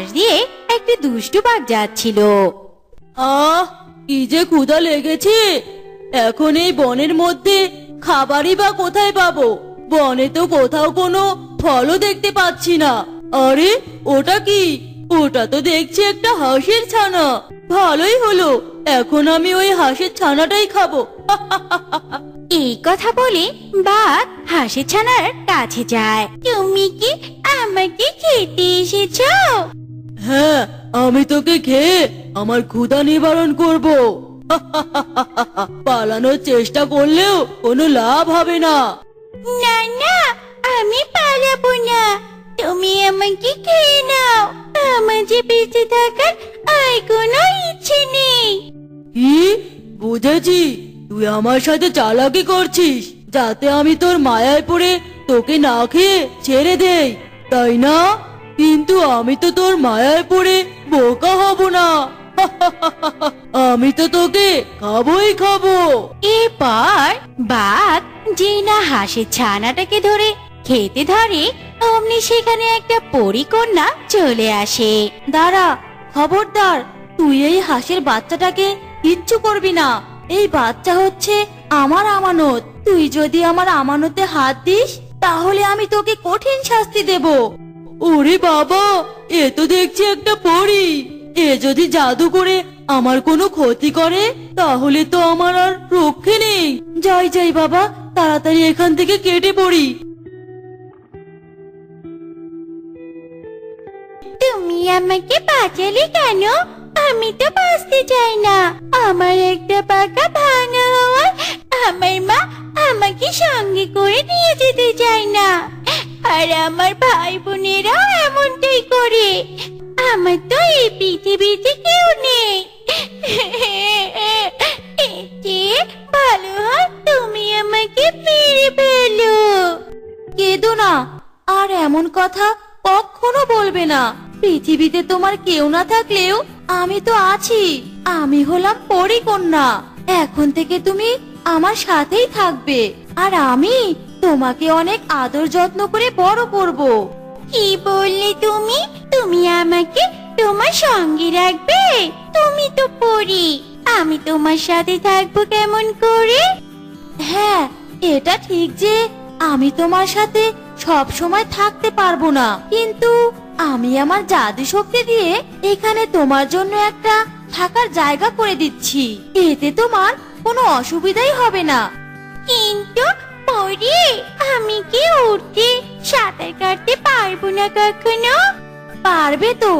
পাশ দিয়ে একটি দুষ্টু বাঘ যাচ্ছিল। আহ, কি যে ক্ষুধা লেগেছে! এখন এই বনের মধ্যে খাবারই বা কোথায় পাবো? বনে তো কোথাও কোনো ফলও দেখতে পাচ্ছি না। আরে, ওটা কি? ওটা তো দেখছি একটা হাঁসের ছানা। ভালোই হলো, এখন আমি ওই হাঁসের ছানাটাই খাবো। এই কথা বলে বাঘ হাঁসের ছানার কাছে যায়। তুমি কি আমাকে খেতে এসেছো? হ্যাঁ, আমি তোকে খেয়ে আমার ক্ষুধা নিবারণ করব। পালানোর চেষ্টা করলেও কোনো লাভ হবে না। না না, আমি পালাবো না, তুমি আমাকে খেয়ে নাও। আমার যে বেঁচে থাকার আর কোনো ইচ্ছে নেই। কি? বুঝেছি, তুই আমার সাথে চালাকি করছিস যাতে আমি তোর মায়ায় পড়ে তোকে না খেয়ে ছেড়ে দেই, তাই না? কিন্তু আমি তো তোর মায়ায় পড়ে বোকা হব না। আমি তো তোকে খাবোই খাবো। এরপর বাঘ যে না হাঁসের ছানাটাকে ধরে খেতে ধরে, অমনি সেখানে একটা পরীকন্যা চলে আসে। দাঁড়া, খবরদার, তুই এই হাঁসের বাচ্চাটাকে কিচ্ছু করবি না। এই বাচ্চা হচ্ছে আমার আমানত। তুই যদি আমার আমানতে হাত দিস তাহলে আমি তোকে কঠিন শাস্তি দেব। ওরে বাবা, এ তো দেখছি একটা পরী। এ যদি জাদু করে আমার কোনো ক্ষতি করে তাহলে তো আমার আর রক্ষে নেই। যাই যাই বাবা, তাড়াতাড়ি এখান থেকে কেটে পড়ি। তুমি আমাকে বাঁচালে কেন? আমি তো বাঁচতে চাই না। আমার একটা পাকা ভাঙা হওয়ায় আমার মা আমাকে সঙ্গে করে নিয়ে যেতে চায় না, আর আমার ভাই বোনেরাও এমনটাই করে। আমার তো এই পৃথিবীতে কেউ নেই। এর চেয়ে ভালো হয় তুমি আমাকে মেরে ফেলো। কেঁদো না, আর এমন কথা কখনো বলবে না। পৃথিবীতে তোমার কেউ না থাকলেও আমি তো আছি। আমি হলাম পরীকন্যা। এখন থেকে তুমি আমার সাথেই থাকবে, আর আমি তোমাকে অনেক আদর যত্ন করে বড় করব। কি বললে তুমি? তুমি আমাকে তোমার সঙ্গে রাখবে? তুমি তো পরী, আমি তোমার সাথে থাকবো কেমন করে? হ্যাঁ, এটা ঠিক যে আমি তোমার সাথে সব সময় থাকতে পারবো না, কিন্তু আমি আমার জাদু শক্তি দিয়ে এখানে তোমার জন্য একটা থাকার জায়গা করে দিচ্ছি। এতে তোমার কোনো অসুবিধাই হবে না। কিন্তু পরী, আমি কি উঠতে সাঁতার কাটতে পারবো না কখনো? পারবে তো,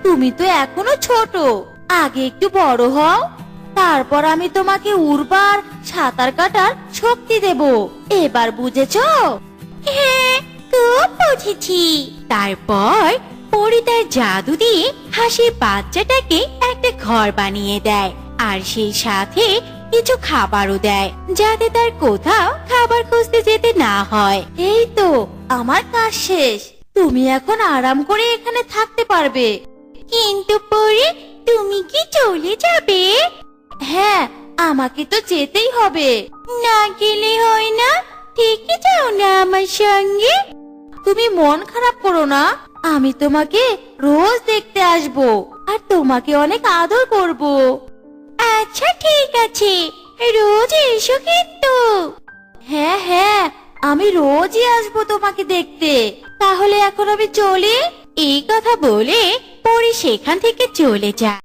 তুমি তো এখনো ছোট। আগে একটু বড় হও, তারপর আমি তোমাকে উড়বার সাঁতার কাটার শক্তি দেব। এবার বুঝেছো? হ্যাঁ, খুব বুঝেছি। তারপর পরী তার জাদু দিয়ে হাসির বাচ্চাটাকে একটা ঘর বানিয়ে দেয়, আর সেই সাথে কিছু খাবারও দেয় যাতে তার কোথাও খাবার খুঁজতে যেতে না হয়। এই তো, আমার কাজ শেষ। তুমি এখন আরাম করে এখানে থাকতে পারবে। কিন্তু পরে তুমি কি চলে যাবে? হ্যাঁ, আমাকে তো যেতেই হবে। না গেলে হয় না, থেকে যাও না আমার সঙ্গে। তুমি মন খারাপ করো না, আমি তোমাকে রোজ দেখতে আসবো আর তোমাকে অনেক আদর করব। আচ্ছা ঠিক আছে, রোজ এসো কিন্তু। হ্যাঁ হ্যাঁ, আমি রোজই আসবো তোমাকে দেখতে। তাহলে এখন আমি চলি। এই কথা বলে পরে সেখান থেকে চলে যায়।